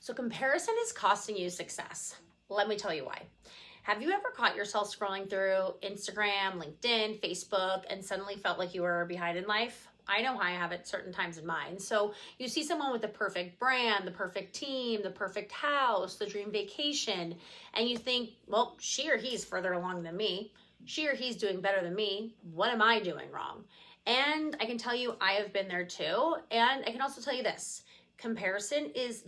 So comparison is costing you success. Let me tell you why. Have you ever caught yourself scrolling through Instagram, LinkedIn, Facebook, and suddenly felt like you were behind in life? I know I have at certain times in mine. So you see someone with the perfect brand, the perfect team, the perfect house, the dream vacation, and you think, well, she or he's further along than me. She or he's doing better than me. What am I doing wrong? And I can tell you I have been there too. And I can also tell you this, comparison is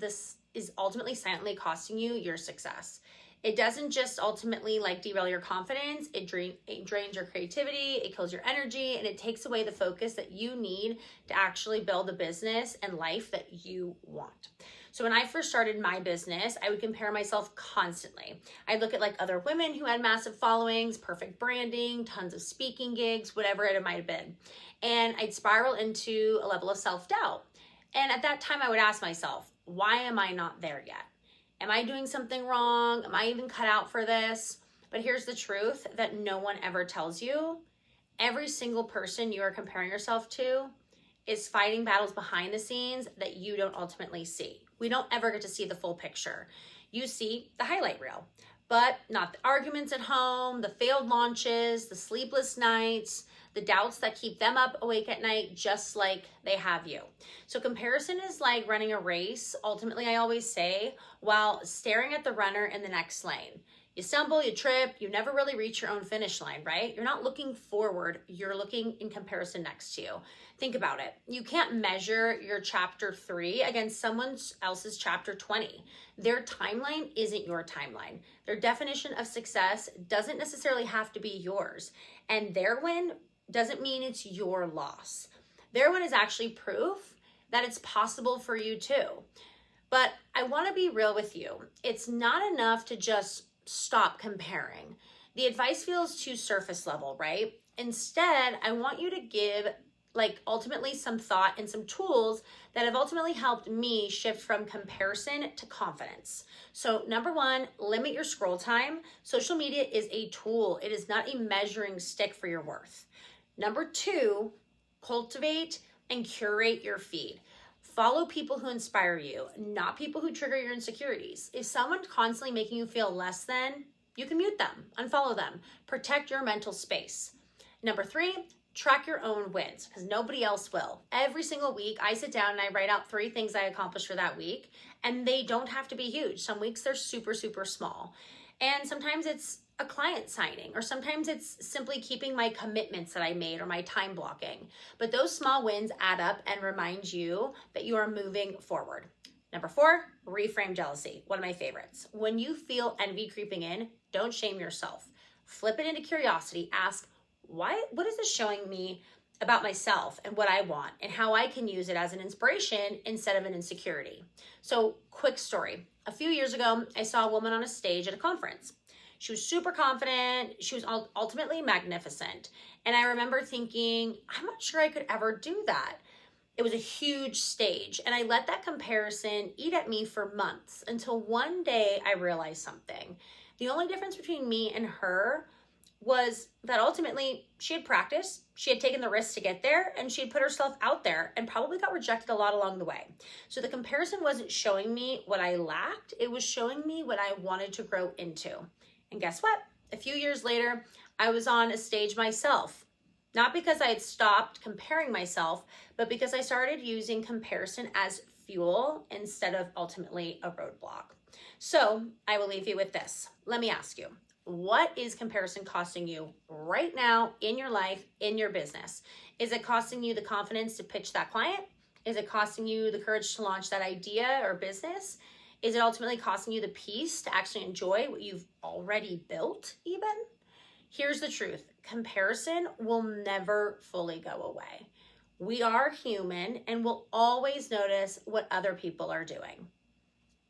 ultimately silently costing you your success. It doesn't just ultimately derail your confidence, it drains your creativity, it kills your energy, and it takes away the focus that you need to actually build the business and life that you want. So when I first started my business, I would compare myself constantly. I'd look at other women who had massive followings, perfect branding, tons of speaking gigs, whatever it might have been. And I'd spiral into a level of self-doubt. And at that time I would ask myself, why am I not there yet? Am I doing something wrong? Am I even cut out for this? But here's the truth that no one ever tells you. Every single person you are comparing yourself to is fighting battles behind the scenes that you don't ultimately see. We don't ever get to see the full picture. You see the highlight reel, but not the arguments at home, the failed launches, the sleepless nights, the doubts that keep them up awake at night, just like they have you. So comparison is like running a race, ultimately, I always say, while staring at the runner in the next lane. You stumble, you trip, you never really reach your own finish line, right? You're not looking forward, you're looking in comparison next to you. Think about it. You can't measure your chapter 3 against someone else's chapter 20. Their timeline isn't your timeline. Their definition of success doesn't necessarily have to be yours. And their win doesn't mean it's your loss. Their win is actually proof that it's possible for you too. But I want to be real with you. It's not enough to just stop comparing. The advice feels too surface level, right? Instead, I want you to give ultimately some thought and some tools that have ultimately helped me shift from comparison to confidence. So number 1, limit your scroll time. Social media is a tool. It is not a measuring stick for your worth. Number 2, cultivate and curate your feed. Follow people who inspire you, not people who trigger your insecurities. If someone's constantly making you feel less than, you can mute them, unfollow them, protect your mental space. Number 3, track your own wins because nobody else will. Every single week, I sit down and I write out 3 things I accomplished for that week, and they don't have to be huge. Some weeks they're super, super small. And sometimes it's a client signing, or sometimes it's simply keeping my commitments that I made or my time blocking. But those small wins add up and remind you that you are moving forward. Number 4, reframe jealousy. One of my favorites. When you feel envy creeping in, don't shame yourself. Flip it into curiosity. Ask, what is this showing me about myself and what I want and how I can use it as an inspiration instead of an insecurity? So quick story. A few years ago, I saw a woman on a stage at a conference. She was super confident. She was ultimately magnificent. And I remember thinking, I'm not sure I could ever do that. It was a huge stage. And I let that comparison eat at me for months until one day I realized something. The only difference between me and her was that ultimately she had practiced, she had taken the risk to get there, and she had put herself out there and probably got rejected a lot along the way. So the comparison wasn't showing me what I lacked, it was showing me what I wanted to grow into. And guess what? A few years later, I was on a stage myself. Not because I had stopped comparing myself, but because I started using comparison as fuel instead of ultimately a roadblock. So I will leave you with this. Let me ask you, what is comparison costing you right now in your life, in your business? Is it costing you the confidence to pitch that client? Is it costing you the courage to launch that idea or business? Is it ultimately costing you the peace to actually enjoy what you've already built even? Here's the truth. Comparison will never fully go away. We are human and will always notice what other people are doing.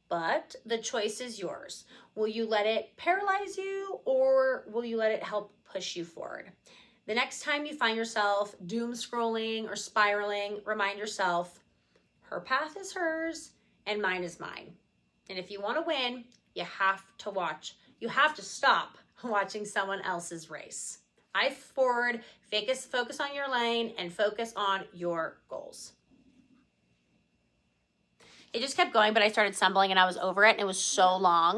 But the choice is yours. Will you let it paralyze you, or will you let it help push you forward? The next time you find yourself doom scrolling or spiraling, remind yourself, her path is hers and mine is mine. And if you want to win, you have to stop watching someone else's race. Eye forward, focus on your lane, and focus on your goals. it just kept going, but I started stumbling and I was over it and it was so long.